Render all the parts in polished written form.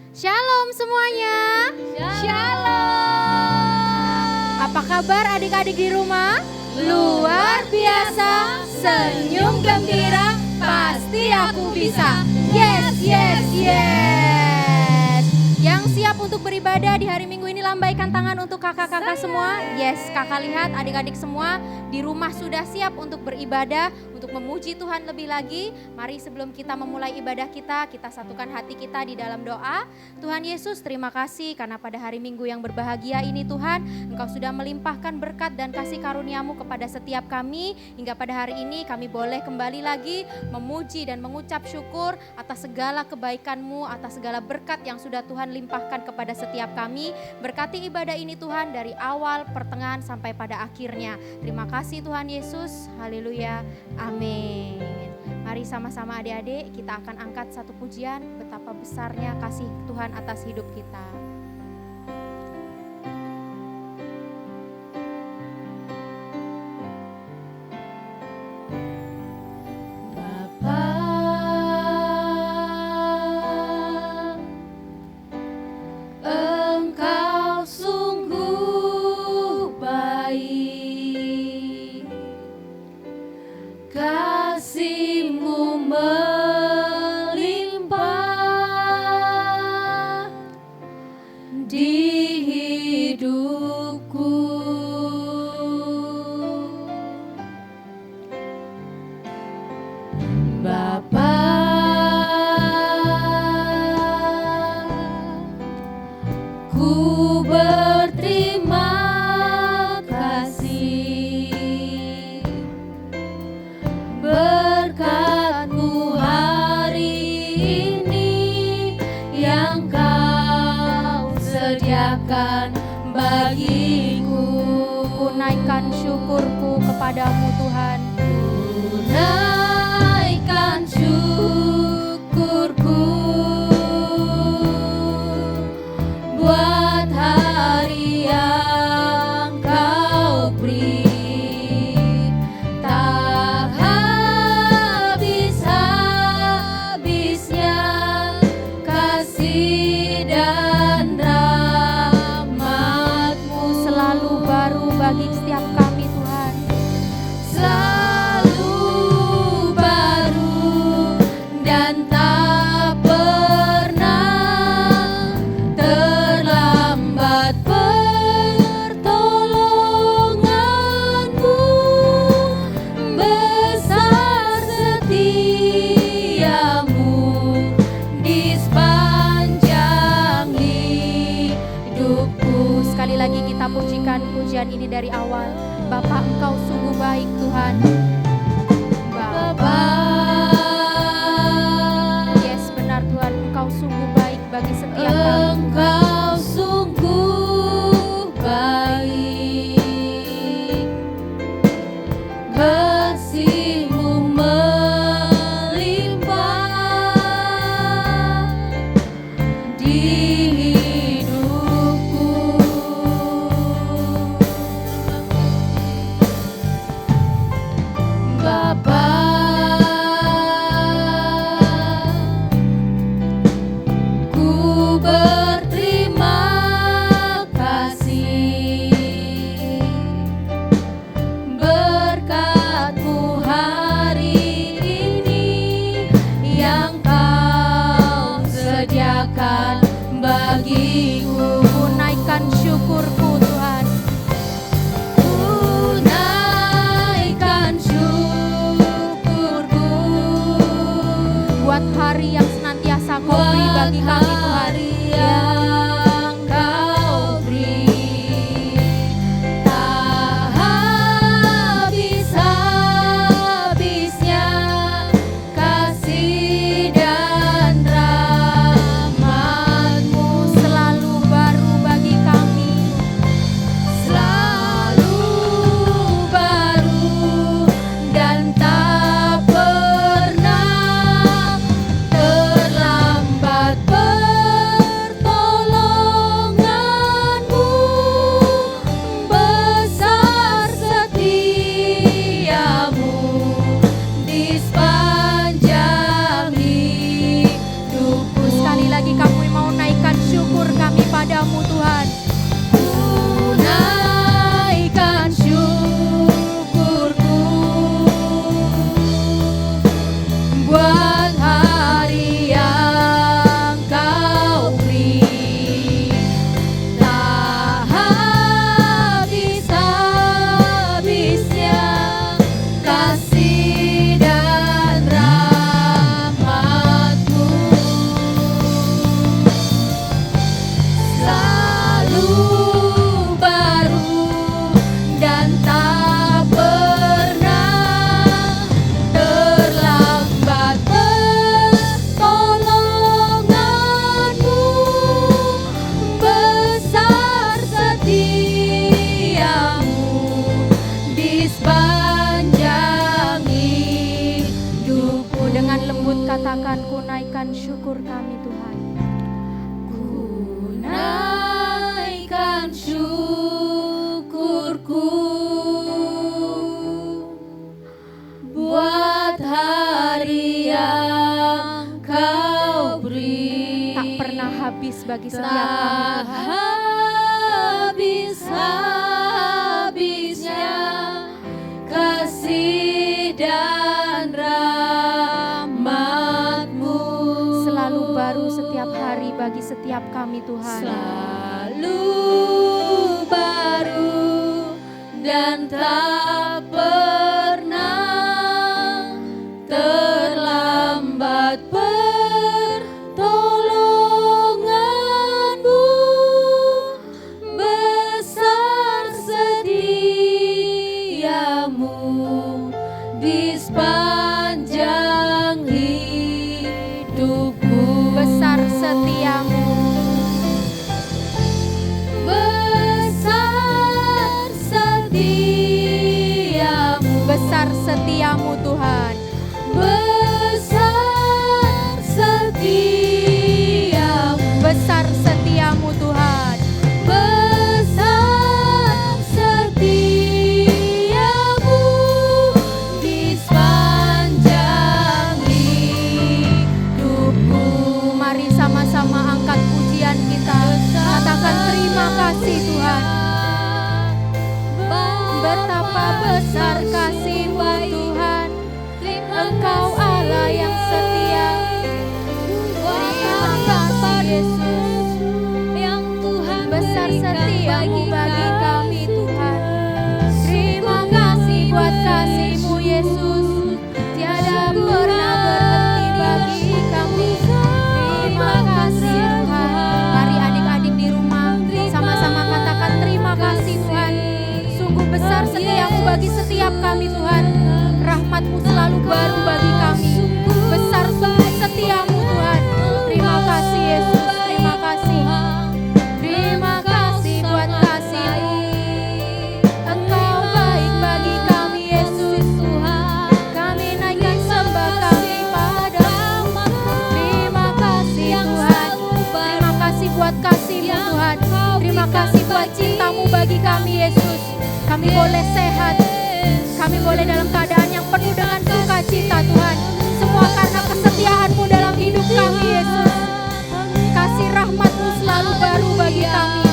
Shalom semuanya. Shalom. Apa kabar adik-adik di rumah? Luar biasa, senyum gembira, pasti aku bisa. Yes, yes, yes. Yang siap untuk beribadah di hari Minggu ini, lambaikan tangan untuk kakak-kakak semua. Yes, kakak lihat adik-adik semua di rumah sudah siap untuk beribadah, untuk memuji Tuhan lebih lagi. Mari sebelum kita memulai ibadah kita satukan hati kita di dalam doa. Tuhan Yesus, terima kasih karena pada hari Minggu yang berbahagia ini Tuhan, Engkau sudah melimpahkan berkat dan kasih karunia-Mu kepada setiap kami. Hingga pada hari ini kami boleh kembali lagi memuji dan mengucap syukur atas segala kebaikan-Mu, atas segala berkat yang sudah Tuhan limpahkan kepada setiap kami. Berkati ibadah ini Tuhan dari awal, pertengahan sampai pada akhirnya. Terima kasih Tuhan Yesus. Haleluya. Amin. Mari sama-sama adik-adik kita akan angkat satu pujian, betapa besarnya kasih Tuhan atas hidup kita. Padamu Tuhan, naikkan syukurku buat hari yang Kau beri, tak habis-habisnya kasih dan rahmat-Mu selalu baru bagi setiap kami. Selalu baru dan tak pernah terlambat pertolongan-Mu, besar setia-Mu di sepanjang hidupku. Sekali lagi kita pujikan pujian ini dari awal. Bapa, Engkau sungguh baik Tuhan. Bapa, yes benar Tuhan, Engkau sungguh baik bagi setiap kami. Engkau sungguh baik, kasih-Mu melimpah di bagiku. Ku naikkan syukurku Tuhan, ku naikkan syukurku buat hari yang senantiasa Kau beri bagi kami Tuhan. Yang Kau beri, tak habis-habisnya kasih dan rahmat-Mu, Selalu baru bagi kami, selalu baru dan tak pernah terlambat pertolongan. katakan ku naikkan syukur kami Tuhan. Naikkan syukurku buat hari yang kau beri. Tak pernah habis bagi setiap Tak kami Tuhan. habis-habisnya kasih dan rahmat-Mu. Selalu baru setiap hari bagi setiap kami Tuhan. Selalu baru dan tak pernah terlambat pertolongan-Mu. Besar setiamu di sepanjang hidupku. Besar setiamu, Besar setiamu, besar setiamu Tuhan. besar setiamu, Besar setiamu Tuhan. besar setiamu di sepanjang hidupku. Mari sama-sama angkat pujian kita. Katakan terima kasih Tuhan. Betapa besar kasih-Mu Tuhan. Engkau Allah yang setia. Terima kasih Yesus. yang Tuhan Besar berikan setiamu bagi kami Tuhan. Terima kasih buat kasih-Mu Yesus. Tiada pernah berhenti bagi kami. Terima kasih Tuhan. Mari adik-adik di rumah sama-sama katakan terima kasih Tuhan. Sungguh besar setiamu bagi setiap kami Tuhan. Rahmat-Mu selalu baru bagi kami. Besar sungguh setiamu Tuhan. Terima kasih Yesus. Terima kasih. Terima kasih buat kasih-Mu. Engkau baik bagi kami Yesus Tuhan. Kami naikkan sembah kami padamu. Terima kasih Tuhan. Terima kasih buat kasih-Mu Tuhan. Terima kasih buat cinta-Mu bagi kami Yesus. Kami boleh sehat. Kami boleh dalam keadaan yang penuh dengan sukacita Tuhan. Semua karena kesetiaan-Mu dalam hidup kami Yesus. Kasih rahmat-Mu selalu baru bagi kami.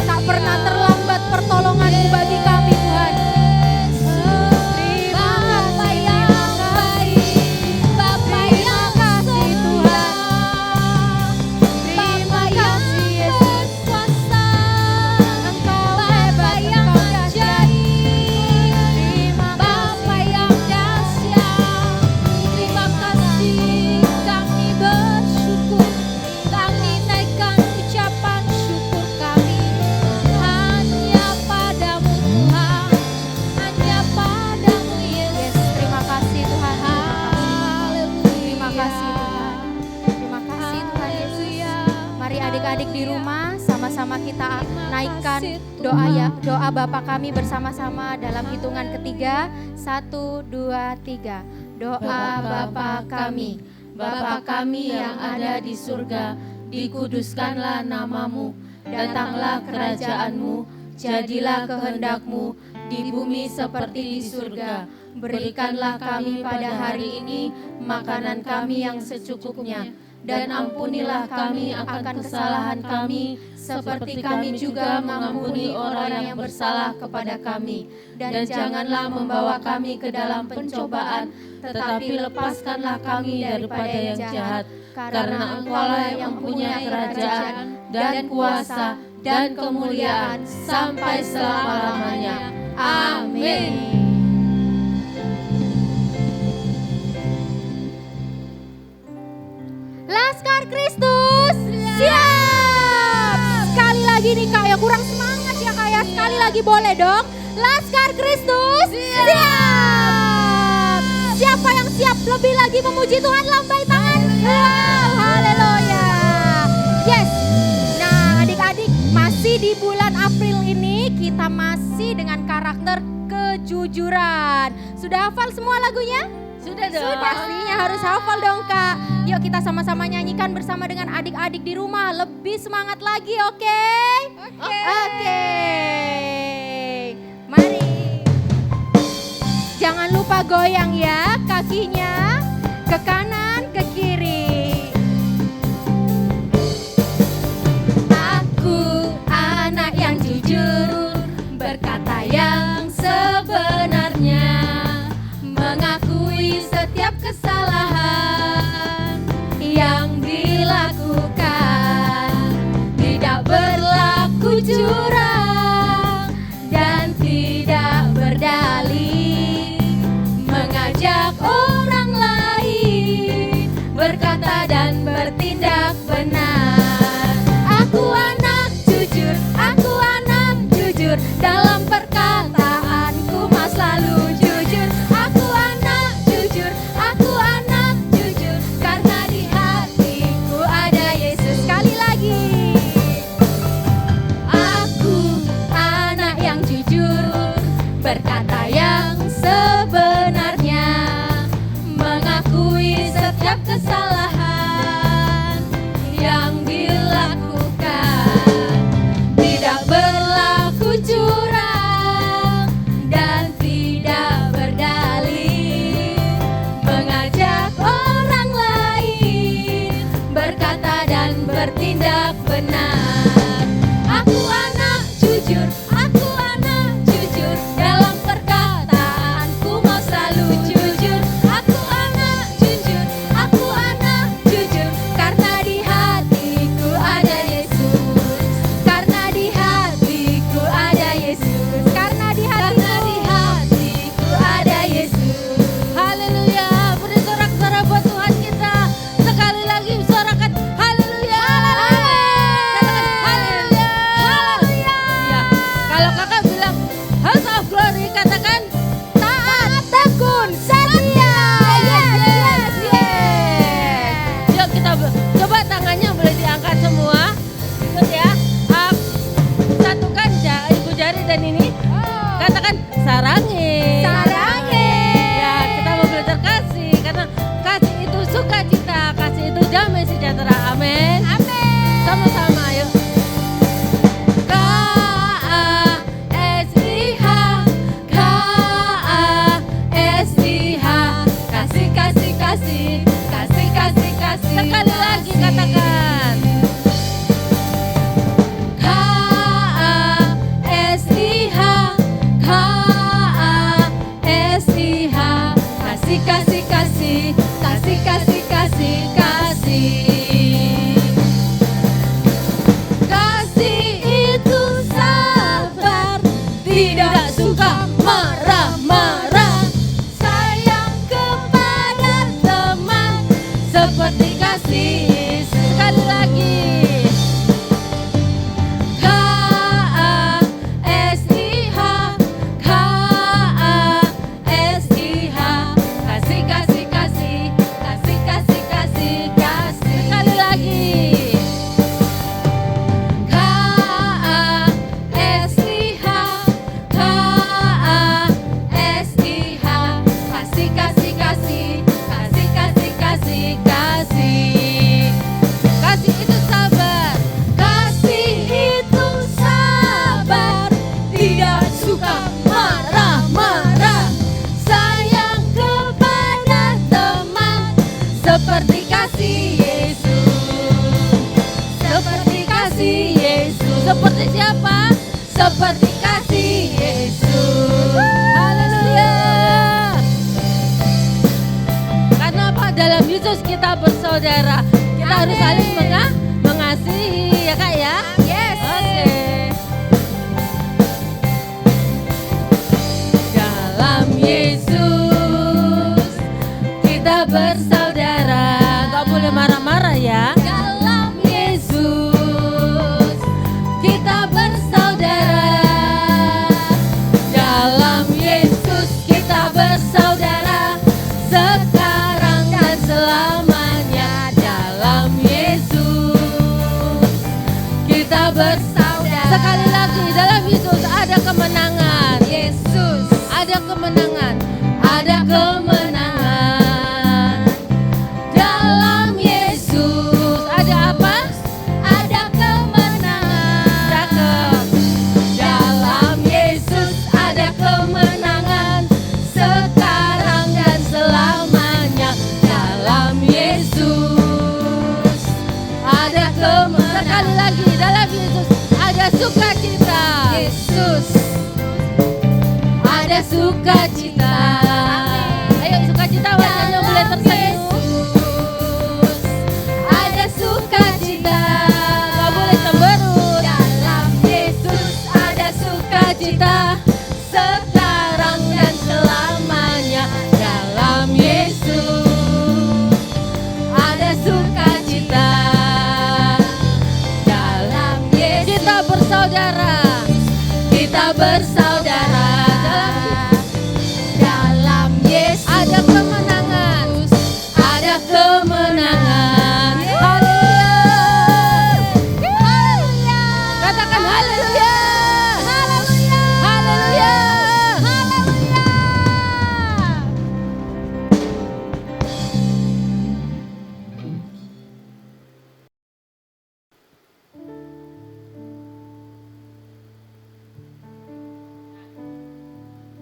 Tak pernah terlambat pertolongan-Mu bagi kami Tuhan. Terima kasih, terima kasih Tuhan. Terima kasih Yesus. Engkau hebat, Engkau dahsyat. Terima adik-adik di rumah, sama-sama kita naikkan doa Bapa kami bersama-sama dalam hitungan ketiga. 1, 2, 3. Doa Bapa kami. Bapa kami yang ada di surga, dikuduskanlah namamu, datanglah kerajaan-Mu, jadilah kehendak-Mu di bumi seperti di surga. Berikanlah kami pada hari ini makanan kami yang secukupnya, dan ampunilah kami akan kesalahan kami, seperti kami juga mengampuni orang yang bersalah kepada kami. Dan janganlah membawa kami ke dalam pencobaan, tetapi lepaskanlah kami daripada yang jahat. Karena Engkaulah yang punya kerajaan dan kuasa dan kemuliaan sampai selama-lamanya. Amin. Laskar Kristus siap. Sekali lagi nih Kak ya, kurang semangat ya Kak ya. Sekali lagi boleh dong. Laskar Kristus siap. Siapa yang siap lebih lagi memuji Tuhan, lambai tangan. Wow, haleluya. Yes. Nah adik-adik, masih di bulan April ini kita masih dengan karakter kejujuran. Sudah hafal semua lagunya? Sudah dong. Sudah pastinya harus hafal dong Kak. Yuk kita sama-sama nyanyikan bersama dengan adik-adik di rumah. Lebih semangat lagi, oke? Oke. Mari. Jangan lupa goyang ya kakinya. Ke kanan, ke kiri. Aku anak yang jujur, berkata yang sebenarnya, mengakui setiap kesalahan yang dilakukan, tidak berlaku curang dan tidak berdalih, mengajak orang lain berkata dan bertindak benar. Aku anak jujur dalam perkataanku mah selalu jujur. Aku anak jujur karena di hatiku ada Yesus. Sekali lagi. Aku anak yang jujur, berkata yang sebenarnya, mengakui setiap kesalahan yang dilakukan, tidak berlaku curang dan tidak berdalih, mengajak orang lain berkata dan bertindak benar. Aku anak jujur dalam perkataanku mau selalu jujur. Aku anak jujur karena di hatiku ada Yesus. Karena di hatiku ada Yesus. Karena di hatiku ada Yesus. Haleluya. Beri sorak-sorai buat Tuhan kita. Sekali lagi sorakan haleluya. Haleluya. Haleluya. Ya, kalau kakak bilang House of Glory, katakan Taat, tekun, setia. Yes. Yuk kita coba tangannya boleh diangkat semua. Ikut ya. Satukan ibu jari dan ini. Katakan sarangi. Ya, kita mau belajar kasih karena kasih itu sukacita, kasih itu damai sejahtera. Amin. Sama-sama ayo. K-A-S-I-H, K-A-S-I-H, kasih, kasih, kasih, kasih, kasih, kasih. Sekali lagi katakan. K-A-S-I-H, K-A-S-I-H, kasih, kasih, kasih, kasih, kasih, kasih, kasih. Kasih itu sabar, tidak suka marah-marah, sayang kepada teman seperti kasih Yesus. Sekali lagi. K-A-S-I-H, K-A-S-I-H, kasih, kasih, kasih, kasih, kasih, kasih, kasih. Sekali lagi. K-A-S-I-H, K-A-S-I-H, kasih, kasih, kasih, kasih, kasih, kasih, kasih. Kasih itu sabar. Kasih itu sabar, tidak suka marah-marah, sayang kepada teman seperti kasih Yesus. Seperti kasih Yesus. Seperti siapa? Seperti kasih Yesus. Haleluya. Karena apa? Dalam Yesus kita bersaudara. Kita harus saling mengasihi ya Kak ya. Yes. Oke. Dalam Yesus kita bersaudara. Gak boleh marah-marah ya. Dalam Yesus kita bersaudara. Dalam Yesus kita bersaudara. Sekarang dan selamanya. Dalam Yesus kita bersaudara. Sekali lagi, dalam Yesus ada kemenangan. Yesus ada kemenangan. Ada kemenangan. Ada sukacita. Yesus. Ada sukacita. Ayo sukacita wajahnya boleh tersenyum. Ada sukacita. Gak boleh cemberut. Dalam Yesus ada Sukacita sekarang dan selamanya. Dalam Yesus ada sukacita. Dalam Yesus kita bersaudara. Kita bersaudara. dalam Yesus Ada kemenangan. Ada kemenangan. Haleluya. Katakan haleluya. Haleluya.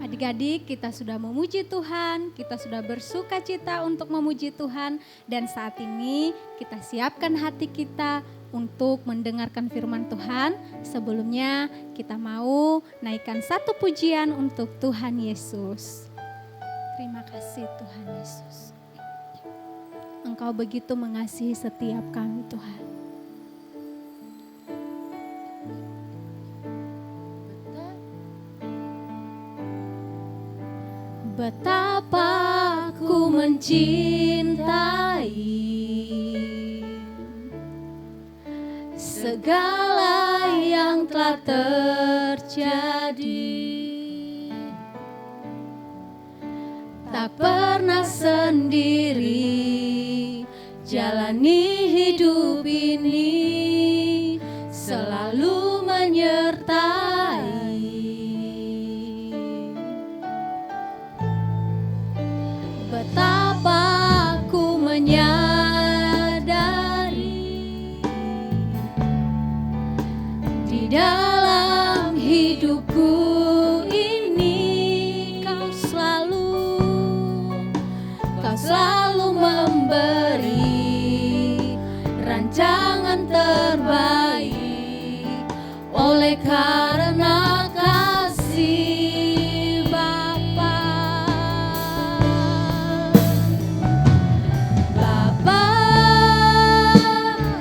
Adik-adik, kita sudah memuji Tuhan, kita sudah bersuka cita untuk memuji Tuhan, dan saat ini kita siapkan hati kita untuk mendengarkan firman Tuhan. Sebelumnya kita mau naikkan satu pujian untuk Tuhan Yesus. Terima kasih Tuhan Yesus. Engkau begitu mengasihi setiap kami Tuhan. Betapa ku mencintai segala yang telah terjadi. Tak pernah sendiri jalani hidup ini, selalu menyertai. Betapa ku menyadari di dalam hidupku ini kau selalu memberi rancangan terbaik oleh karena kasih Bapa. Bapa,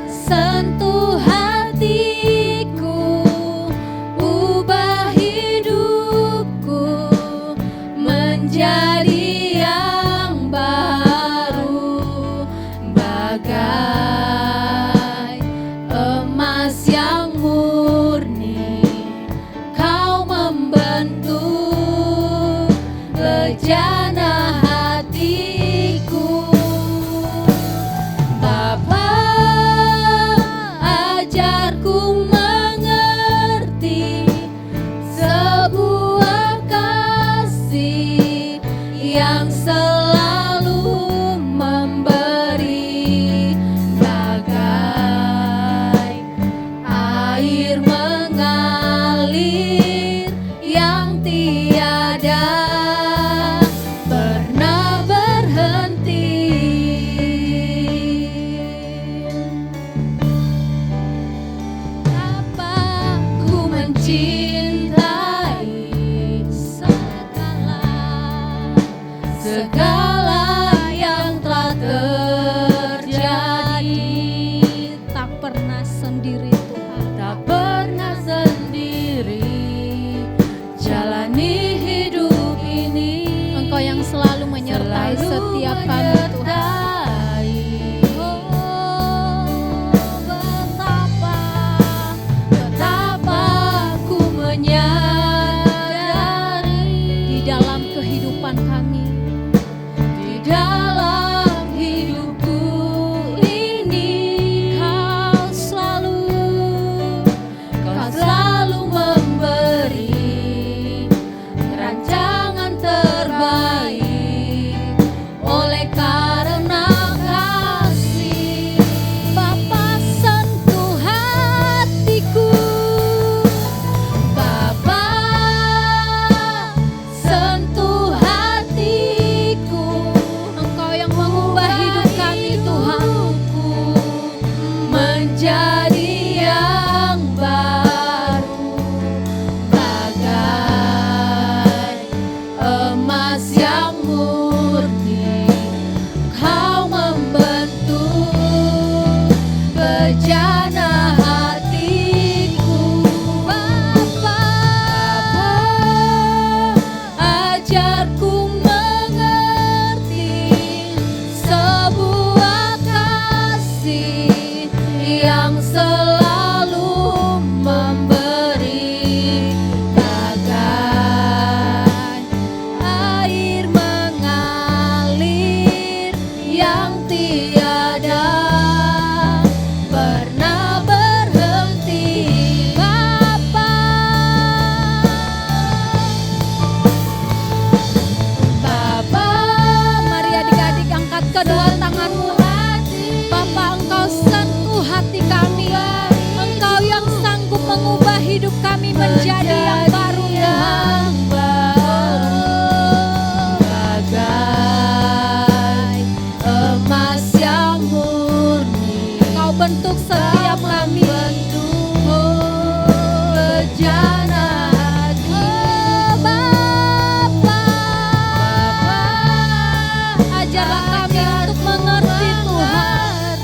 sentuh hatiku, ubah hidupku menjadi yang baru, bagai emas yang murni. Kau membentuk bejana hatiku. Bapa, ajarku mengerti sebuah kasih yang selalu memberi bejana hatiku. Bapa, ajarku mengerti sebuah kasih yang selalu memberi, bagai air mengalir yang tiada pernah berhenti. Bapa, Mari adik-adik angkat kedua tanganmu. Bapa, Engkau sentuh hati kami. Engkau yang sanggup mengubah hidup kami menjadi yang baru, Tuhan. bagai emas yang murni, Engkau bentuk setiap kami. bejana hati. Bapa, ajarlah kami untuk mengerti, Tuhan.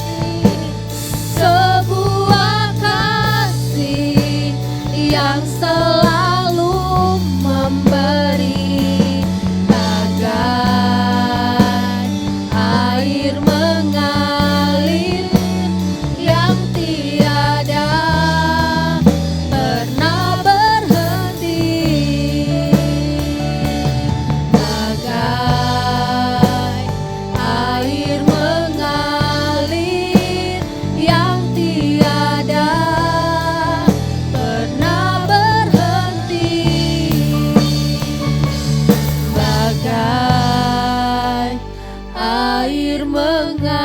Sebuah kasih yang selalu memberi, bagai air mengalir yang tiada pernah berhenti, bagai air mengalir yang tiada pernah berhenti, bagai air mengalir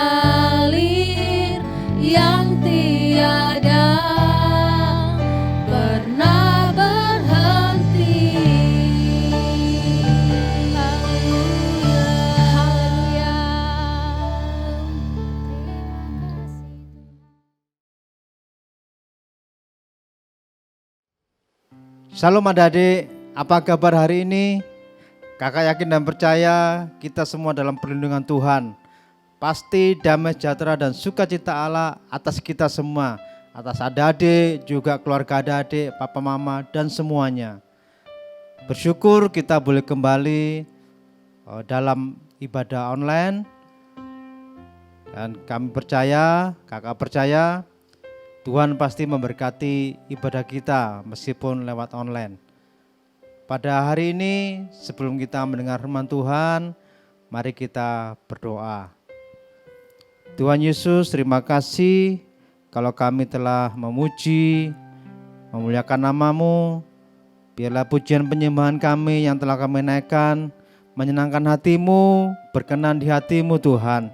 yang tiada pernah berhenti. Haleluya. Shalom adik-adik, apa kabar hari ini? Kakak yakin dan percaya kita semua dalam perlindungan Tuhan. Pasti damai sejahtera dan sukacita Allah atas kita semua, atas adik-adik, juga keluarga adik-adik, papa mama dan semuanya. Bersyukur kita boleh kembali dalam ibadah online. Dan kami percaya, kakak percaya, Tuhan pasti memberkati ibadah kita meskipun lewat online. Pada hari ini sebelum kita mendengar firman Tuhan, mari kita berdoa. Tuhan Yesus, terima kasih kalau kami telah memuji, memuliakan nama-Mu. Biarlah pujian penyembahan kami yang telah kami naikkan menyenangkan hati-Mu, berkenan di hati-Mu Tuhan.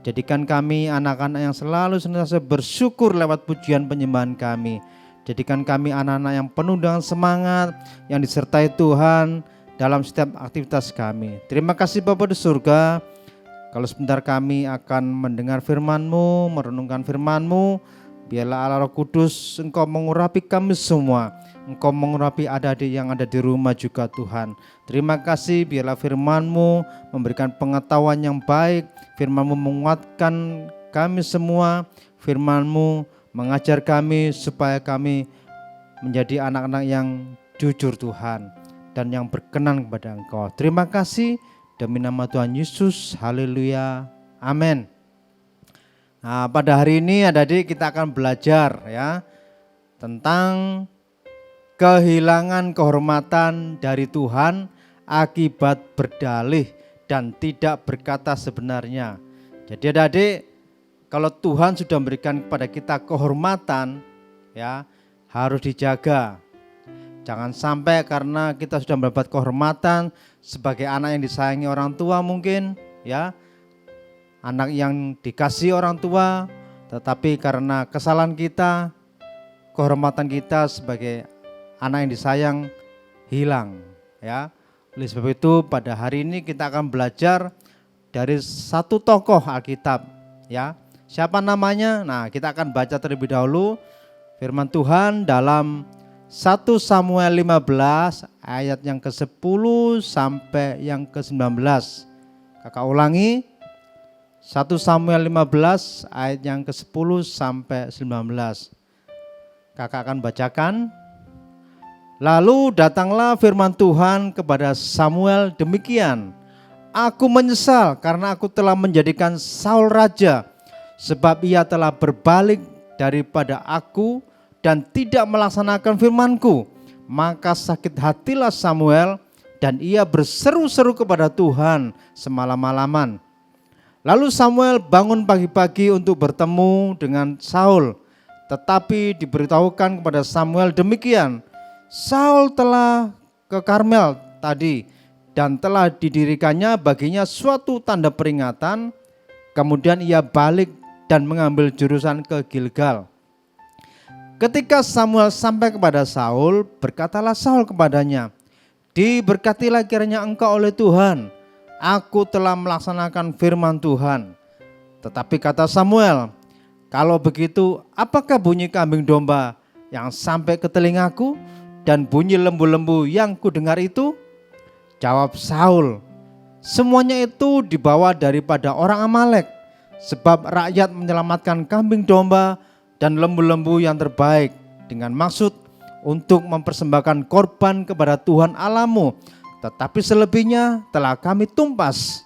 Jadikan kami anak-anak yang selalu senantiasa bersyukur lewat pujian penyembahan kami. Jadikan kami anak-anak yang penuh dengan semangat, yang disertai Tuhan dalam setiap aktivitas kami. Terima kasih Bapa di surga. Kalau sebentar kami akan mendengar firman-Mu, merenungkan firman-Mu, biarlah Allah Roh Kudus Engkau mengurapi kami semua. Engkau mengurapi adik-adik yang ada di rumah juga Tuhan. Terima kasih, biarlah firman-Mu memberikan pengetahuan yang baik, firman-Mu menguatkan kami semua, firman-Mu mengajar kami supaya kami menjadi anak-anak yang jujur Tuhan dan yang berkenan kepada Engkau. Terima kasih demi nama Tuhan Yesus. Haleluya. Amin. Nah, pada hari ini adik-adik kita akan belajar ya tentang kehilangan kehormatan dari Tuhan akibat berdalih dan tidak berkata sebenarnya. Jadi adik-adik, kalau Tuhan sudah memberikan kepada kita kehormatan, ya harus dijaga. Jangan sampai karena kita sudah mendapat kehormatan sebagai anak yang disayangi orang tua mungkin, ya anak yang dikasihi orang tua, tetapi karena kesalahan kita, kehormatan kita sebagai anak yang disayang hilang, ya. Oleh sebab itu pada hari ini kita akan belajar dari satu tokoh Alkitab, ya. Siapa namanya? Nah, kita akan baca terlebih dahulu firman Tuhan dalam 1 Samuel 15 ayat yang ke-10 sampai yang ke-19. Kakak ulangi, 1 Samuel 15 ayat yang ke-10 sampai 19. Kakak akan bacakan. Lalu datanglah firman Tuhan kepada Samuel demikian. Aku menyesal karena aku telah menjadikan Saul raja, sebab ia telah berbalik daripada aku dan tidak melaksanakan firman-Ku. Maka sakit hatilah Samuel dan ia berseru-seru kepada Tuhan semalam-malaman. Lalu Samuel bangun pagi-pagi untuk bertemu dengan Saul. Tetapi diberitahukan kepada Samuel demikian, Saul telah ke Karmel tadi dan telah didirikannya baginya suatu tanda peringatan. Kemudian ia balik dan mengambil jurusan ke Gilgal. Ketika Samuel sampai kepada Saul, berkatalah Saul kepadanya, diberkatilah kiranya engkau oleh Tuhan, aku telah melaksanakan firman Tuhan. Tetapi kata Samuel, kalau begitu apakah bunyi kambing domba yang sampai ke telingaku dan bunyi lembu-lembu yang kudengar itu? Jawab Saul, semuanya itu dibawa daripada orang Amalek, sebab rakyat menyelamatkan kambing domba dan lembu-lembu yang terbaik dengan maksud untuk mempersembahkan korban kepada Tuhan Allahmu, tetapi selebihnya telah kami tumpas.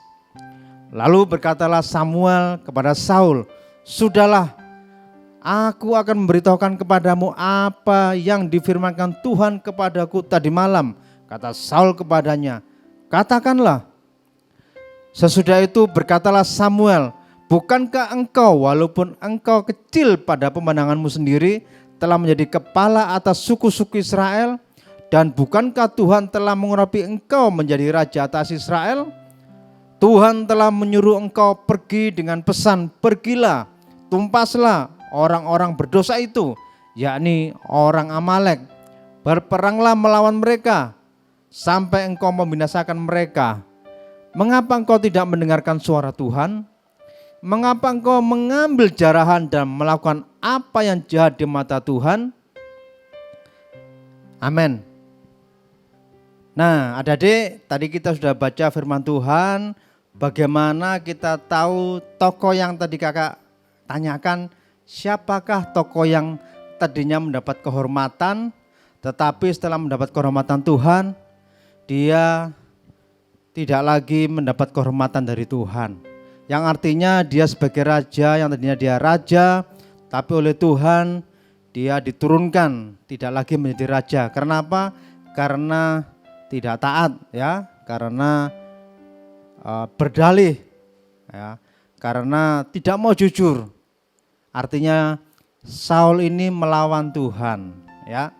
Lalu berkatalah Samuel kepada Saul, sudahlah, aku akan memberitahukan kepadamu apa yang difirmankan Tuhan kepadaku tadi malam. Kata Saul kepadanya, katakanlah. Sesudah itu berkatalah Samuel, bukankah engkau walaupun engkau kecil pada pemandanganmu sendiri telah menjadi kepala atas suku-suku Israel? Dan bukankah Tuhan telah mengurapi engkau menjadi raja atas Israel? Tuhan telah menyuruh engkau pergi dengan pesan, pergilah, tumpaslah orang-orang berdosa itu, yakni orang Amalek. Berperanglah melawan mereka, sampai engkau membinasakan mereka. Mengapa engkau tidak mendengarkan suara Tuhan? Mengapa engkau mengambil jarahan dan melakukan apa yang jahat di mata Tuhan? Amin. Nah, adik-adik, tadi kita sudah baca firman Tuhan. Bagaimana kita tahu tokoh yang tadi kakak tanyakan, siapakah tokoh yang tadinya mendapat kehormatan, tetapi setelah mendapat kehormatan Tuhan, dia tidak lagi mendapat kehormatan dari Tuhan. Yang artinya dia sebagai raja, yang tadinya dia raja, tapi oleh Tuhan dia diturunkan, tidak lagi menjadi raja. Karena apa? Karena tidak taat, ya, karena berdalih, ya, karena tidak mau jujur. Artinya Saul ini melawan Tuhan, ya.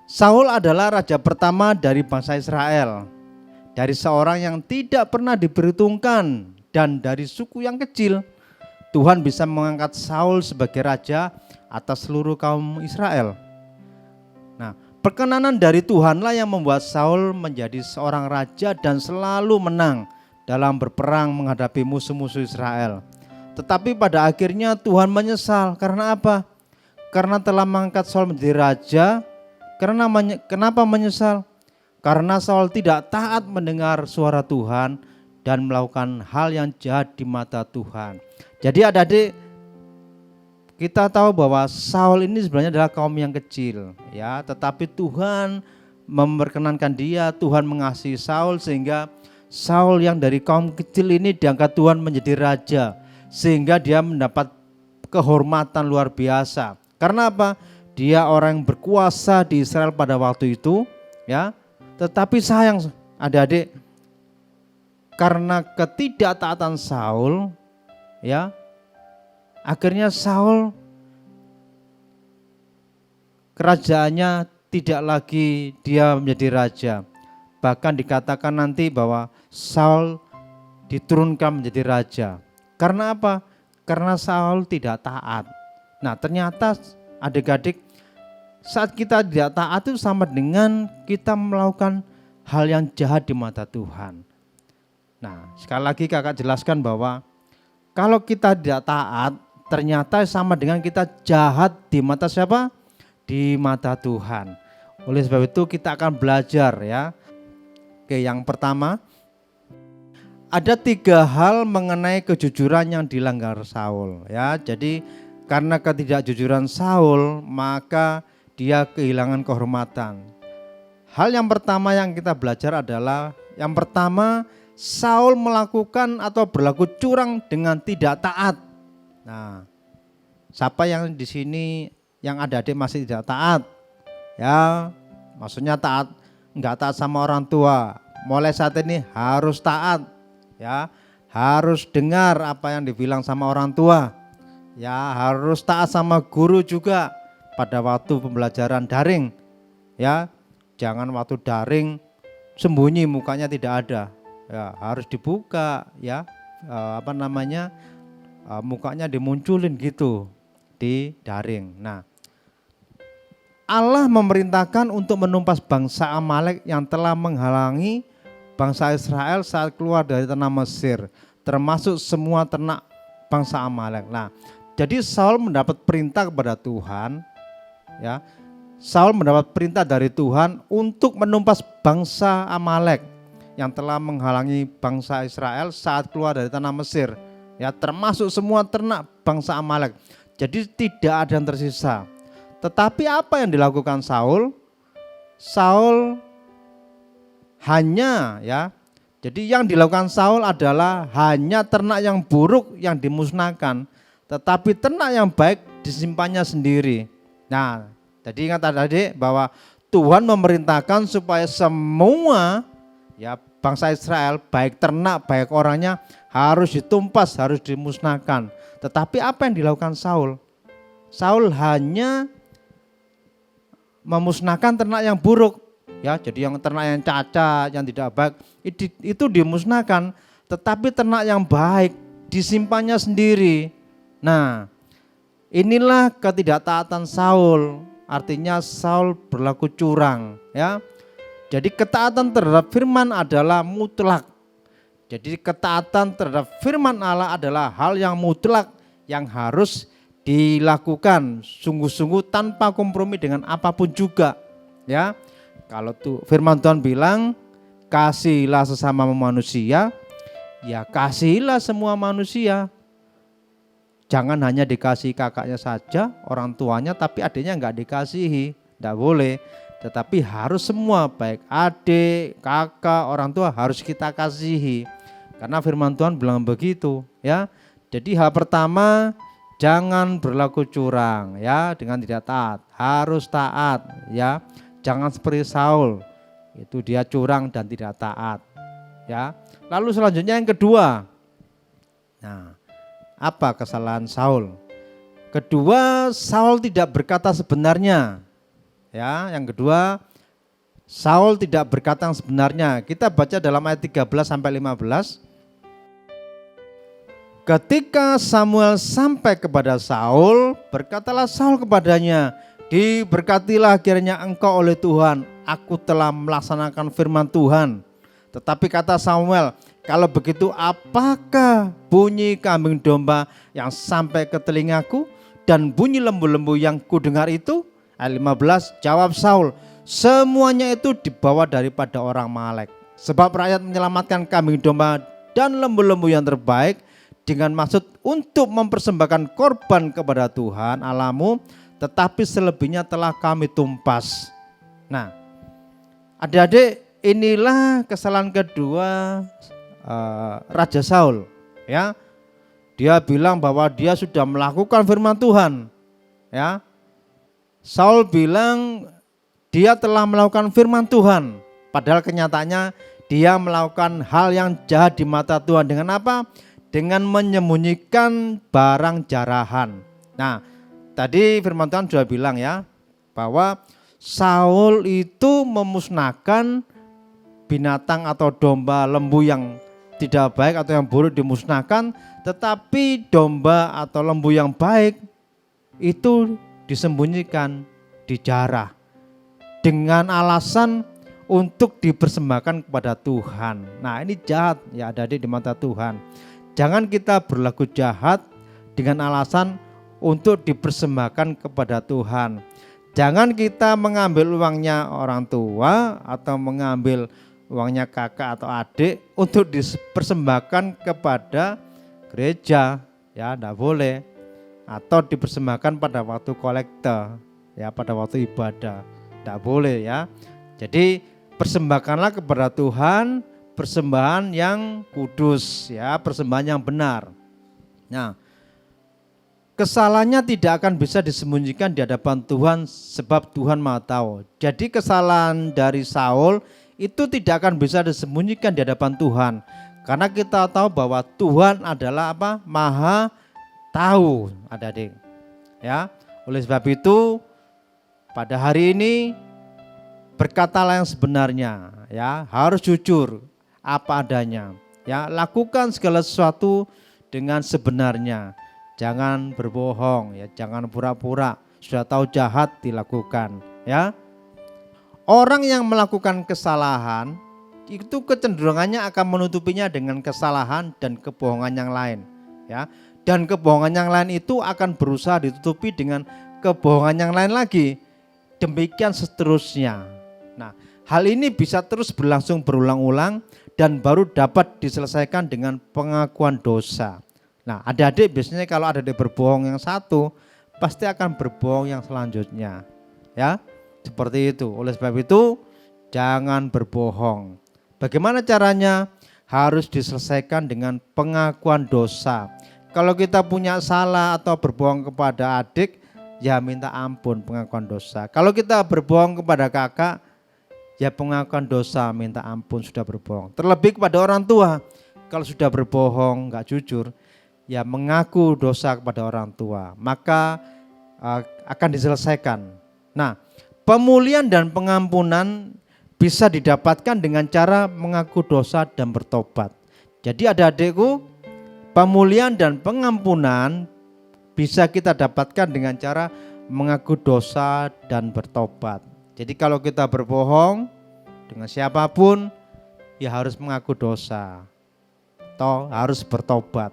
Saul adalah raja pertama dari bangsa Israel, dari seorang yang tidak pernah diperhitungkan dan dari suku yang kecil. Tuhan bisa mengangkat Saul sebagai raja atas seluruh kaum Israel. Nah, perkenanan dari Tuhanlah yang membuat Saul menjadi seorang raja dan selalu menang dalam berperang menghadapi musuh-musuh Israel. Tetapi pada akhirnya Tuhan menyesal. Karena apa? Karena telah mengangkat Saul menjadi raja. Kenapa menyesal? Karena Saul tidak taat mendengar suara Tuhan dan melakukan hal yang jahat di mata Tuhan. Jadi adik-adik, kita tahu bahwa Saul ini sebenarnya adalah kaum yang kecil, ya. Tetapi Tuhan memperkenankan dia, Tuhan mengasihi Saul sehingga Saul yang dari kaum kecil ini diangkat Tuhan menjadi raja, sehingga dia mendapat kehormatan luar biasa. Karena apa? Dia orang yang berkuasa di Israel pada waktu itu, ya. Tetapi sayang adik-adik, karena ketidaktaatan Saul, ya, akhirnya Saul kerajaannya tidak lagi dia menjadi raja. Bahkan dikatakan nanti bahwa Saul diturunkan menjadi raja. Karena apa? Karena Saul tidak taat. Nah, ternyata adik-adik, saat kita tidak taat itu sama dengan kita melakukan hal yang jahat di mata Tuhan. Nah, sekali lagi kakak jelaskan bahwa kalau kita tidak taat, ternyata sama dengan kita jahat di mata siapa? Di mata Tuhan. Oleh sebab itu kita akan belajar, ya. Oke, yang pertama, ada 3 hal mengenai kejujuran yang dilanggar Saul ya. Jadi karena ketidakjujuran Saul maka dia kehilangan kehormatan. Hal yang pertama yang kita belajar adalah yang pertama, Saul melakukan atau berlaku curang dengan tidak taat. Nah, siapa yang di sini yang adik-adik masih tidak taat? Ya, maksudnya taat, enggak taat sama orang tua. Mulai saat ini harus taat, ya, harus dengar apa yang dibilang sama orang tua, ya, harus taat sama guru juga pada waktu pembelajaran daring, ya, jangan waktu daring sembunyi mukanya tidak ada, ya, harus dibuka, ya, mukanya dimunculin gitu di daring. Nah, Allah memerintahkan untuk menumpas bangsa Amalek yang telah menghalangi bangsa Israel saat keluar dari tanah Mesir, termasuk semua ternak bangsa Amalek. Nah, jadi Saul mendapat perintah kepada Tuhan, ya. Saul mendapat perintah dari Tuhan untuk menumpas bangsa Amalek yang telah menghalangi bangsa Israel saat keluar dari tanah Mesir, ya, termasuk semua ternak bangsa Amalek. Jadi tidak ada yang tersisa. Tetapi apa yang dilakukan Saul? Saul hanya, ya, jadi yang dilakukan Saul adalah hanya ternak yang buruk yang dimusnahkan, tetapi ternak yang baik disimpannya sendiri. Nah, jadi ingat adik-adik bahwa Tuhan memerintahkan supaya semua, ya, bangsa Israel, baik ternak baik orangnya harus ditumpas, harus dimusnahkan. Tetapi apa yang dilakukan Saul? Saul hanya memusnahkan ternak yang buruk, ya, jadi yang ternak yang cacat, yang tidak baik itu dimusnahkan, tetapi ternak yang baik disimpannya sendiri. Nah, inilah ketidaktaatan Saul, artinya Saul berlaku curang, ya. Jadi ketaatan terhadap firman adalah mutlak. Jadi ketaatan terhadap firman Allah adalah hal yang mutlak yang harus dilakukan sungguh-sungguh tanpa kompromi dengan apapun juga, ya. Kalau tuh firman Tuhan bilang kasihilah sesama manusia, ya kasihilah semua manusia. Jangan hanya dikasihi kakaknya saja, orang tuanya, tapi adiknya enggak dikasihi, enggak boleh. Tetapi harus semua, baik adik, kakak, orang tua harus kita kasihi. Karena firman Tuhan bilang begitu, ya. Jadi hal pertama, jangan berlaku curang, ya, dengan tidak taat, harus taat, ya. Jangan seperti Saul, itu dia curang dan tidak taat, ya. Lalu selanjutnya yang kedua, nah, apa kesalahan Saul? Kedua, Saul tidak berkata sebenarnya, ya. Yang kedua, Saul tidak berkata yang sebenarnya. Kita baca dalam ayat 13 sampai 15. Ketika Samuel sampai kepada Saul, berkatalah Saul kepadanya, diberkatilah kiranya engkau oleh Tuhan, aku telah melaksanakan firman Tuhan. Tetapi kata Samuel, kalau begitu apakah bunyi kambing domba yang sampai ke telingaku dan bunyi lembu-lembu yang kudengar itu? Ayat 15, jawab Saul, semuanya itu dibawa daripada orang Amalek. Sebab rakyat menyelamatkan kambing domba dan lembu-lembu yang terbaik dengan maksud untuk mempersembahkan korban kepada Tuhan Allahmu, tetapi selebihnya telah kami tumpas. Nah, adik-adik, inilah kesalahan kedua Raja Saul, ya. Dia bilang bahwa dia sudah melakukan firman Tuhan, ya. Saul bilang dia telah melakukan firman Tuhan, padahal kenyataannya dia melakukan hal yang jahat di mata Tuhan. Dengan apa? Dengan menyembunyikan barang jarahan. Nah, tadi firman Tuhan sudah bilang, ya, bahwa Saul itu memusnahkan binatang atau domba, lembu yang tidak baik atau yang buruk dimusnahkan, tetapi domba atau lembu yang baik itu disembunyikan, dijarah dengan alasan untuk dipersembahkan kepada Tuhan. Nah, ini jahat, ya, adik-adik, di mata Tuhan. Jangan kita berlaku jahat dengan alasan untuk dipersembahkan kepada Tuhan. Jangan kita mengambil uangnya orang tua atau mengambil uangnya kakak atau adik untuk dipersembahkan kepada gereja, ya enggak boleh. Atau dipersembahkan pada waktu kolekte, ya pada waktu ibadah, enggak boleh ya. Jadi persembahkanlah kepada Tuhan persembahan yang kudus, ya persembahan yang benar. Nah, kesalahannya tidak akan bisa disembunyikan di hadapan Tuhan sebab Tuhan Maha tahu. Jadi kesalahan dari Saul itu tidak akan bisa disembunyikan di hadapan Tuhan. Karena kita tahu bahwa Tuhan adalah apa? Maha tahu, adik-adik. Ya, oleh sebab itu pada hari ini berkatalah yang sebenarnya, ya, harus jujur apa adanya. Ya, lakukan segala sesuatu dengan sebenarnya. Jangan berbohong, ya, jangan pura-pura sudah tahu jahat dilakukan, ya. Orang yang melakukan kesalahan itu kecenderungannya akan menutupinya dengan kesalahan dan kebohongan yang lain, ya. Dan kebohongan yang lain itu akan berusaha ditutupi dengan kebohongan yang lain lagi. Demikian seterusnya. Nah, hal ini bisa terus berlangsung berulang-ulang dan baru dapat diselesaikan dengan pengakuan dosa. Nah, adik-adik biasanya kalau adik-adik berbohong yang satu, pasti akan berbohong yang selanjutnya. Ya, seperti itu. Oleh sebab itu, jangan berbohong. Bagaimana caranya? Harus diselesaikan dengan pengakuan dosa. Kalau kita punya salah atau berbohong kepada adik, ya minta ampun pengakuan dosa. Kalau kita berbohong kepada kakak, ya pengakuan dosa, minta ampun sudah berbohong. Terlebih kepada orang tua, kalau sudah berbohong, enggak jujur, ya mengaku dosa kepada orang tua, maka akan diselesaikan. Nah, pemulihan dan pengampunan bisa didapatkan dengan cara mengaku dosa dan bertobat. Jadi adik-adikku, pemulihan dan pengampunan bisa kita dapatkan dengan cara mengaku dosa dan bertobat. Jadi kalau kita berbohong dengan siapapun, ya harus mengaku dosa atau harus bertobat.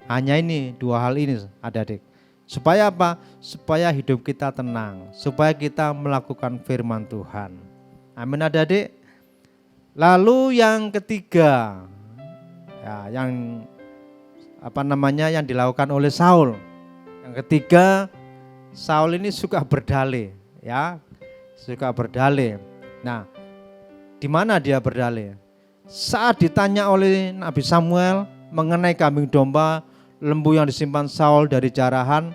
Hanya ini, dua hal ini adik-adik. Supaya apa? Supaya hidup kita tenang, supaya kita melakukan firman Tuhan. Amin adik-adik. Lalu yang ketiga, ya, yang dilakukan oleh Saul. Yang ketiga, Saul ini suka berdalih, ya, suka berdalih. Nah, di mana dia berdalih? Saat ditanya oleh Nabi Samuel mengenai kambing domba, lembu yang disimpan Saul dari jarahan.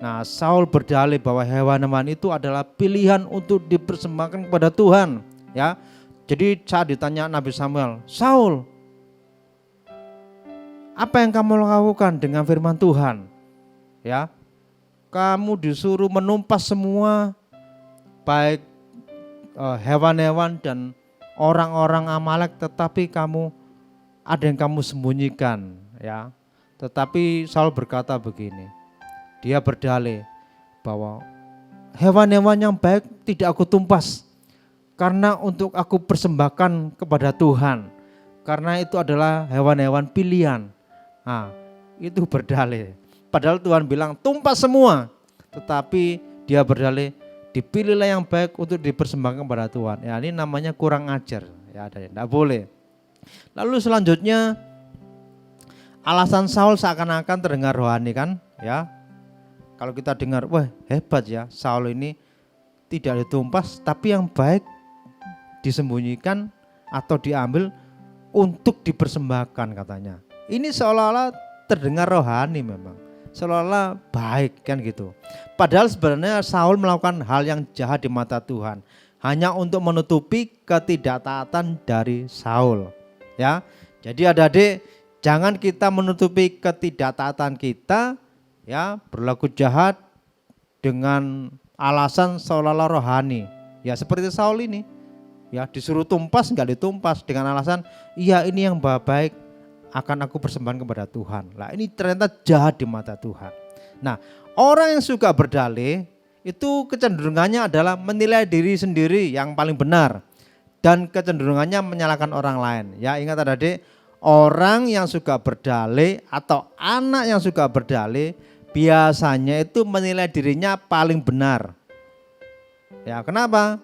Nah, Saul berdalih bahwa hewan-hewan itu adalah pilihan untuk dipersembahkan kepada Tuhan, ya. Jadi saat ditanya Nabi Samuel, Saul, apa yang kamu lakukan dengan firman Tuhan? Ya, kamu disuruh menumpas semua baik hewan-hewan dan orang-orang Amalek, tetapi ada yang kamu sembunyikan, ya. Tetapi Saul berkata begini, dia berdalih bahwa hewan-hewan yang baik tidak aku tumpas karena untuk aku persembahkan kepada Tuhan, karena itu adalah hewan-hewan pilihan. Nah, itu berdalih. Padahal Tuhan bilang tumpas semua, tetapi dia berdalih dipilihlah yang baik untuk dipersembahkan kepada Tuhan. Ya, ini namanya kurang ajar, ya, tidak boleh. Lalu selanjutnya, alasan Saul seakan-akan terdengar rohani kan, ya. Kalau kita dengar, wah hebat ya, Saul ini tidak ditumpas tapi yang baik disembunyikan atau diambil untuk dipersembahkan katanya. Ini seolah-olah terdengar rohani memang, seolah-olah baik kan gitu. Padahal sebenarnya Saul melakukan hal yang jahat di mata Tuhan, hanya untuk menutupi ketidaktaatan dari Saul, ya. Jadi adik-adik, jangan kita menutupi ketidaktaatan kita, ya, berlaku jahat dengan alasan seolah-olah rohani. Ya seperti Saul ini, ya disuruh tumpas enggak ditumpas dengan alasan, iya ini yang baik akan aku persembahkan kepada Tuhan. Lah ini ternyata jahat di mata Tuhan. Nah, orang yang suka berdalih itu kecenderungannya adalah menilai diri sendiri yang paling benar dan kecenderungannya menyalahkan orang lain. Ya ingat adik-adik, orang yang suka berdalih atau anak yang suka berdalih biasanya itu menilai dirinya paling benar. Ya kenapa?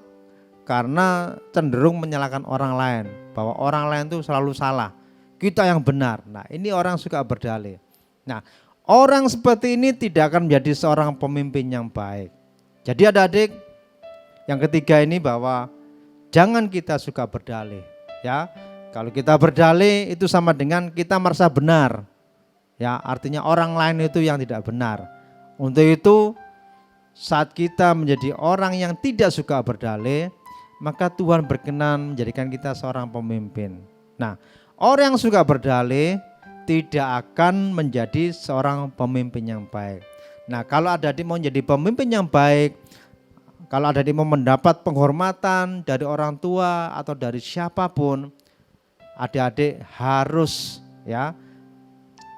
Karena cenderung menyalahkan orang lain. bahwa orang lain itu selalu salah, kita yang benar. Nah, ini orang suka berdalih. Nah, orang seperti ini tidak akan menjadi seorang pemimpin yang baik. Jadi adik-adik, yang ketiga ini bahwa jangan kita suka berdalih, ya. Kalau kita berdalih itu sama dengan kita merasa benar. Ya, artinya orang lain itu yang tidak benar. Untuk itu, saat kita menjadi orang yang tidak suka berdalih, maka Tuhan berkenan menjadikan kita seorang pemimpin. Nah, orang yang suka berdalih tidak akan menjadi seorang pemimpin yang baik. Nah, kalau adik-adik mau menjadi pemimpin yang baik, kalau adik-adik mau mendapat penghormatan dari orang tua atau dari siapapun, adik-adik harus ya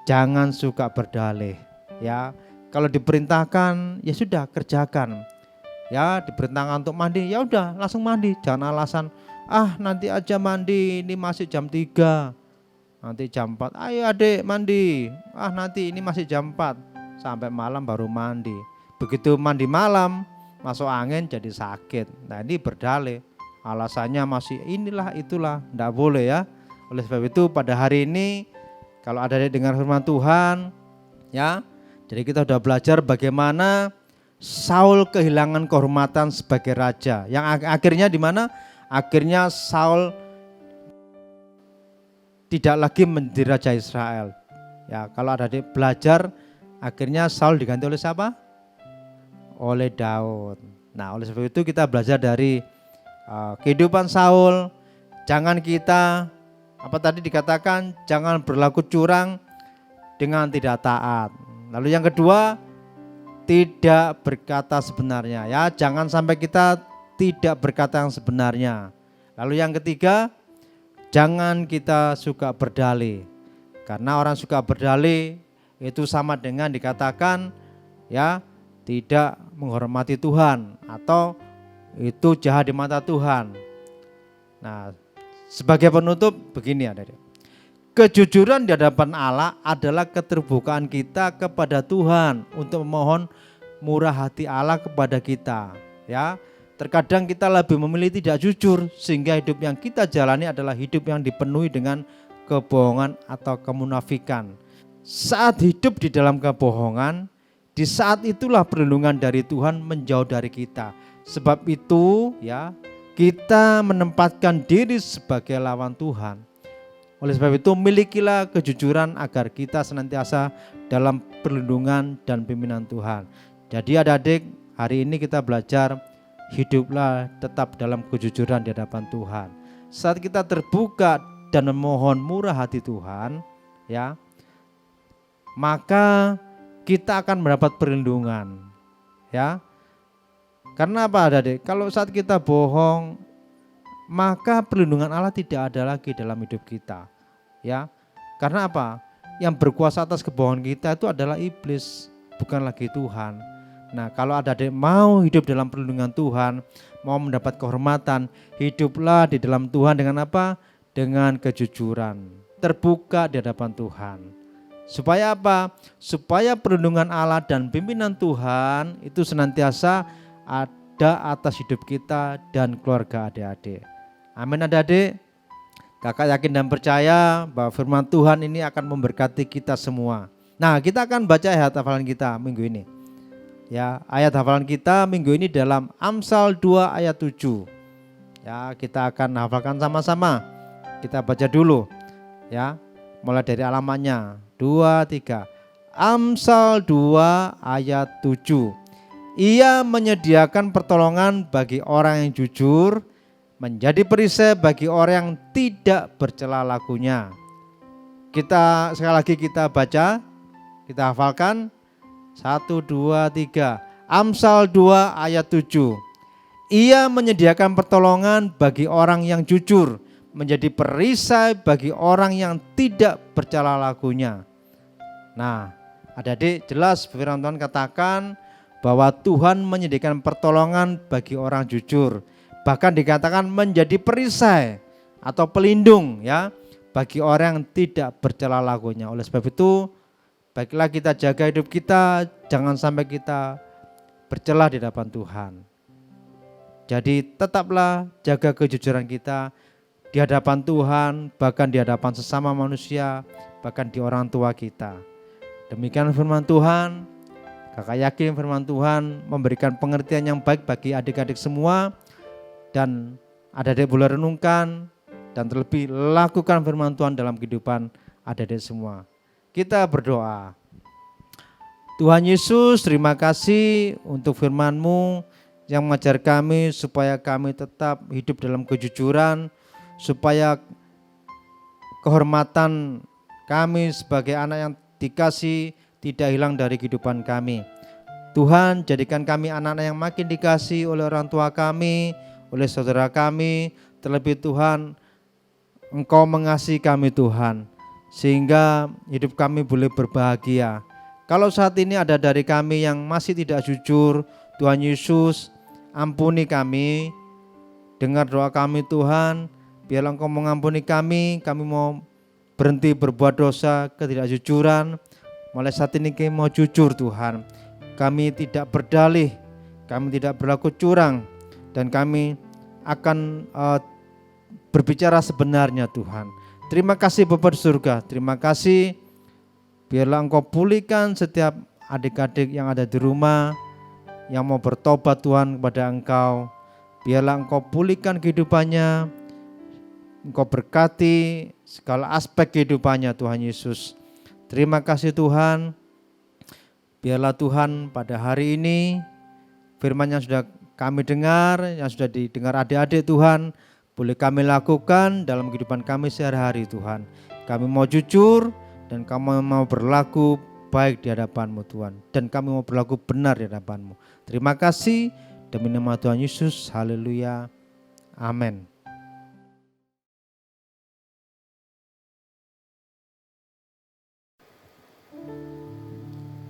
jangan suka berdalih ya. Kalau diperintahkan ya sudah kerjakan. Ya, diperintahkan untuk mandi ya udah langsung mandi, jangan alasan nanti aja mandi, ini masih jam 3. Nanti jam 4, ayo adik mandi. Nanti ini masih jam 4. Sampai malam baru mandi. Begitu mandi malam, masuk angin jadi sakit. Nah, ini berdalih. Alasannya masih inilah itulah, enggak boleh ya. Oleh sebab itu pada hari ini kalau ada dengar firman Tuhan ya, jadi kita sudah belajar bagaimana Saul kehilangan kehormatan sebagai raja. Yang akhirnya di mana? Akhirnya Saul tidak lagi menjadi raja Israel. Ya, kalau ada belajar, akhirnya Saul diganti oleh siapa? Oleh Daud. Nah, oleh sebab itu kita belajar dari kehidupan Saul. Jangan kita tadi dikatakan jangan berlaku curang dengan tidak taat. Lalu yang kedua, tidak berkata sebenarnya ya, jangan sampai kita tidak berkata yang sebenarnya. Lalu yang ketiga, jangan kita suka berdalih. Karena orang suka berdalih itu sama dengan dikatakan ya tidak menghormati Tuhan atau itu jahat di mata Tuhan. Nah, sebagai penutup begini adik-adik. Kejujuran di hadapan Allah adalah keterbukaan kita kepada Tuhan untuk memohon murah hati Allah kepada kita. Ya, terkadang kita lebih memilih tidak jujur sehingga hidup yang kita jalani adalah hidup yang dipenuhi dengan kebohongan atau kemunafikan. Saat hidup di dalam kebohongan, di saat itulah perlindungan dari Tuhan menjauh dari kita. Sebab itu ya, kita menempatkan diri sebagai lawan Tuhan. Oleh sebab itu milikilah kejujuran agar kita senantiasa dalam perlindungan dan pimpinan Tuhan. Jadi adik-adik, hari ini kita belajar hiduplah tetap dalam kejujuran di hadapan Tuhan. Saat kita terbuka dan memohon murah hati Tuhan, ya, maka kita akan mendapat perlindungan. Ya. Karena apa adik-adik? Kalau saat kita bohong, maka perlindungan Allah tidak ada lagi dalam hidup kita. Ya. Karena apa? Yang berkuasa atas kebohongan kita itu adalah iblis, bukan lagi Tuhan. Nah, kalau adik-adik mau hidup dalam perlindungan Tuhan, mau mendapat kehormatan, hiduplah di dalam Tuhan dengan apa? Dengan kejujuran, terbuka di hadapan Tuhan. Supaya apa? Supaya perlindungan Allah dan pimpinan Tuhan itu senantiasa ada atas hidup kita dan keluarga adik-adik. Amin adik-adik. Kakak yakin dan percaya bahwa firman Tuhan ini akan memberkati kita semua. Nah, kita akan baca ayat hafalan kita minggu ini. Ya, ayat hafalan kita minggu ini dalam Amsal 2 ayat 7. Ya, kita akan hafalkan sama-sama. Kita baca dulu. Ya, mulai dari halamannya. 2, 3. Amsal 2 ayat 7. Ia menyediakan pertolongan bagi orang yang jujur, menjadi perisai bagi orang yang tidak bercela lakunya. Kita sekali lagi kita baca, kita hafalkan. 1, 2, 3. Amsal 2 ayat 7. Ia menyediakan pertolongan bagi orang yang jujur, menjadi perisai bagi orang yang tidak bercela lakunya. Nah, adik-adik, jelas firman Tuhan katakan bahwa Tuhan menyediakan pertolongan bagi orang jujur. Bahkan dikatakan menjadi perisai atau pelindung ya bagi orang yang tidak bercela lakunya. Oleh sebab itu, baiklah kita jaga hidup kita, jangan sampai kita bercela di hadapan Tuhan. Jadi tetaplah jaga kejujuran kita di hadapan Tuhan, bahkan di hadapan sesama manusia, bahkan di orang tua kita. Demikian firman Tuhan. Kakak yakin firman Tuhan memberikan pengertian yang baik bagi adik-adik semua, dan adik-adik boleh renungkan dan terlebih lakukan firman Tuhan dalam kehidupan adik-adik semua. Kita berdoa. Tuhan Yesus, terima kasih untuk firman-Mu yang mengajar kami supaya kami tetap hidup dalam kejujuran, supaya kehormatan kami sebagai anak yang dikasih tidak hilang dari kehidupan kami. Tuhan, jadikan kami anak-anak yang makin dikasih oleh orang tua kami, oleh saudara kami. Terlebih Tuhan, Engkau mengasihi kami Tuhan, sehingga hidup kami boleh berbahagia. Kalau saat ini ada dari kami yang masih tidak jujur, Tuhan Yesus, ampuni kami. Dengar doa kami Tuhan, biarlah Engkau mengampuni kami mau berhenti berbuat dosa, ketidakjujuran. Mulai saat ini kami mau jujur Tuhan. Kami tidak berdalih, kami tidak berlaku curang, dan kami akan berbicara sebenarnya Tuhan. Terima kasih Bapa di surga, terima kasih. Biarlah Engkau pulihkan setiap adik-adik yang ada di rumah, yang mau bertobat Tuhan kepada Engkau. Biarlah Engkau pulihkan kehidupannya, Engkau berkati segala aspek kehidupannya Tuhan Yesus. Terima kasih Tuhan. Biarlah Tuhan pada hari ini firman yang sudah kami dengar, yang sudah didengar adik-adik Tuhan, boleh kami lakukan dalam kehidupan kami sehari-hari Tuhan. Kami mau jujur dan kami mau berlaku baik di hadapan-Mu Tuhan, dan kami mau berlaku benar di hadapan-Mu. Terima kasih demi nama Tuhan Yesus. Haleluya. Amin.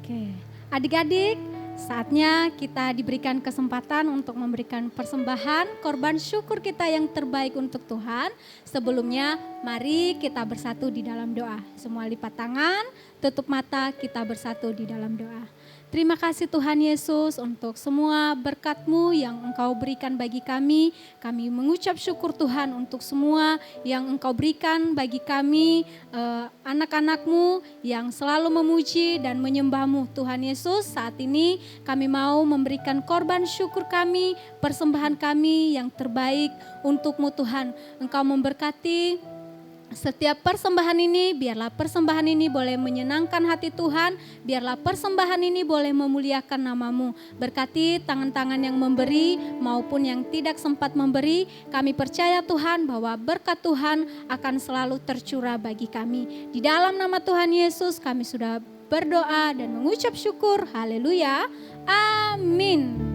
Oke, adik-adik, saatnya kita diberikan kesempatan untuk memberikan persembahan korban syukur kita yang terbaik untuk Tuhan. Sebelumnya, mari kita bersatu di dalam doa. Semua lipat tangan, tutup mata, kita bersatu di dalam doa. Terima kasih Tuhan Yesus untuk semua berkat-Mu yang Engkau berikan bagi kami. Kami mengucap syukur Tuhan untuk semua yang Engkau berikan bagi kami, anak-anak-Mu yang selalu memuji dan menyembah-Mu. Tuhan Yesus, saat ini kami mau memberikan korban syukur kami, persembahan kami yang terbaik untuk-Mu Tuhan. Engkau memberkati setiap persembahan ini, biarlah persembahan ini boleh menyenangkan hati Tuhan, biarlah persembahan ini boleh memuliakan nama-Mu. Berkati tangan-tangan yang memberi maupun yang tidak sempat memberi, kami percaya Tuhan bahwa berkat Tuhan akan selalu tercurah bagi kami. Di dalam nama Tuhan Yesus kami sudah berdoa dan mengucap syukur, haleluya, amin.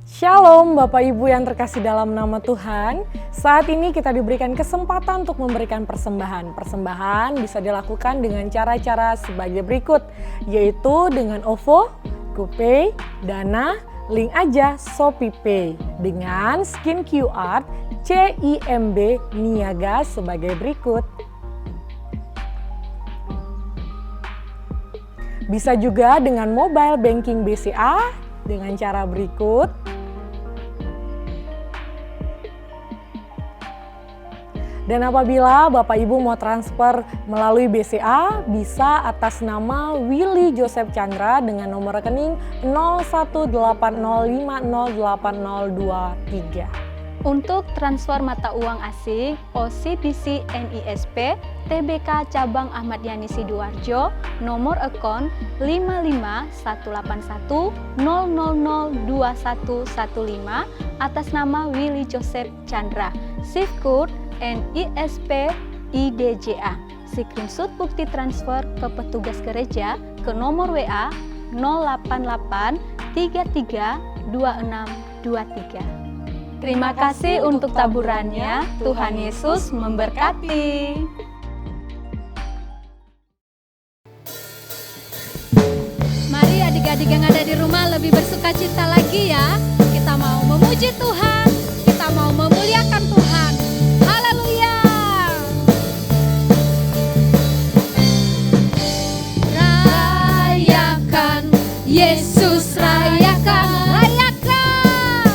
Shalom Bapak Ibu yang terkasih dalam nama Tuhan. Saat ini kita diberikan kesempatan untuk memberikan persembahan. Persembahan bisa dilakukan dengan cara-cara sebagai berikut, yaitu dengan OVO, GoPay, Dana, link aja ShopeePay dengan scan QR CIMB Niaga sebagai berikut. Bisa juga dengan mobile banking BCA dengan cara berikut. Dan apabila Bapak Ibu mau transfer melalui BCA, bisa atas nama Willy Joseph Chandra dengan nomor rekening 0180508023. Untuk transfer mata uang asing, OCBC NISP, TBK Cabang Ahmad Yani Sidoarjo, nomor akun 55181000115 atas nama Willy Joseph Chandra. SIF code NISP IDJA. Screenshot bukti transfer ke petugas gereja ke nomor WA 088332623. Terima kasih untuk taburannya. Tuhan Yesus memberkati. Mari adik-adik yang ada di rumah lebih bersukacita lagi ya. Kita mau memuji Tuhan, kita mau memuliakan Tuhan. Haleluya. Rayakan Yesus, rayakan, rayakan.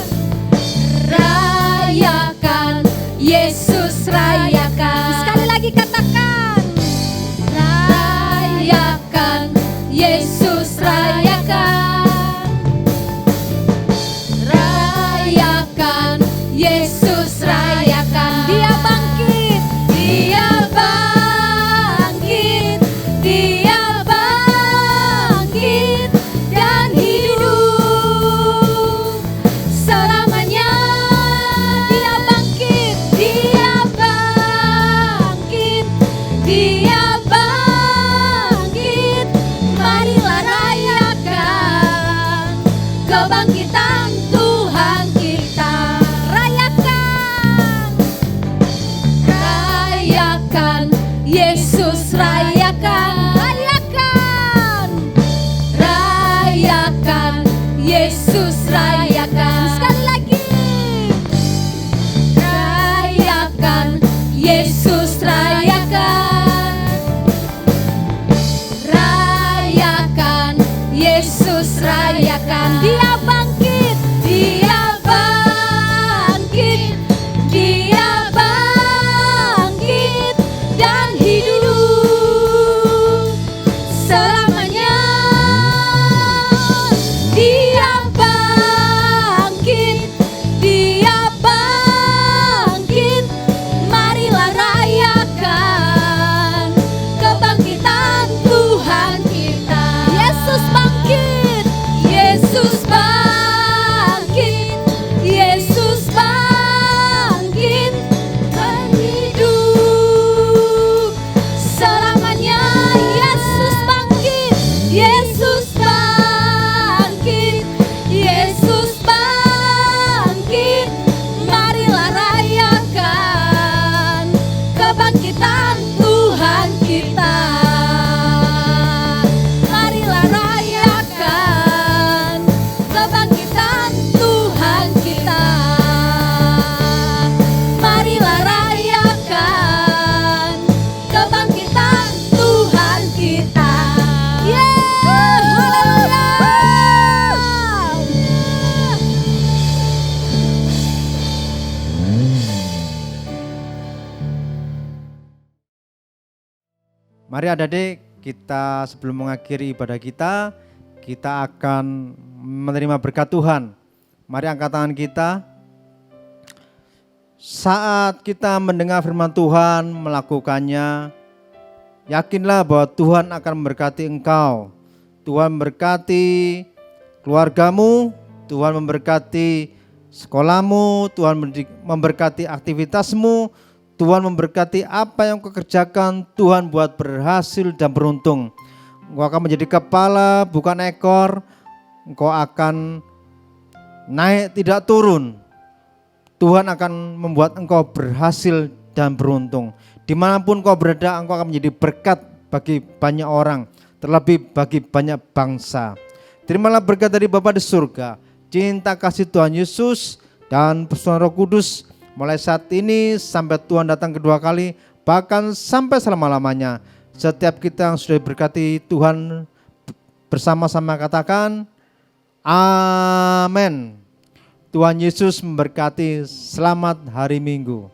Yesus rayakan, rayakan, Yesus rayakan. Dia bangkit, Dia bangkit, Dia bangkit dan hidup selamanya. dia bangkit, Dia bangkit, Dia bangkit. Marilah rayakan kebangkitan Tuhan kita. rayakan, Rayakan, Yesus rayakan, rayakan. rayakan, Yesus rayakan. Sekali lagi, Rayakan, Yesus rayakan, rayakan, Yesus rayakan. dia bangkit, Dia bangkit, Dia bangkit dan hidup selamanya. Dia bangkit, Dia bangkit. Marilah rayakan kebangkitan Tuhan kita. Yesus bangkit, Yesus bangkit, Yesus bangkit dan hidup selamanya. Yesus bangkit, Yesus bangkit, Yesus bangkit. Marilah rayakan kebangkitan Tuhan kita. Marilah rayakan kebangkitan Tuhan kita. Marilah rayakan kebangkitan Tuhan kita. Mari adik-adik, kita sebelum mengakhiri ibadah kita akan menerima berkat Tuhan. Mari angkat tangan kita. Saat kita mendengar firman Tuhan, melakukannya, yakinlah bahwa Tuhan akan memberkati engkau. Tuhan memberkati keluargamu, Tuhan memberkati sekolahmu, Tuhan memberkati aktivitasmu, Tuhan memberkati apa yang kau kerjakan. Tuhan buat berhasil dan beruntung. Engkau akan menjadi kepala bukan ekor. Engkau akan naik tidak turun. Tuhan akan membuat engkau berhasil dan beruntung. Dimanapun kau berada, engkau akan menjadi berkat bagi banyak orang, terlebih bagi banyak bangsa. Terimalah berkat dari Bapa di surga, cinta kasih Tuhan Yesus dan persekutuan Roh Kudus mulai saat ini sampai Tuhan datang kedua kali, bahkan sampai selama-lamanya. Setiap kita yang sudah diberkati Tuhan bersama-sama katakan amin. Tuhan Yesus memberkati. Selamat hari Minggu.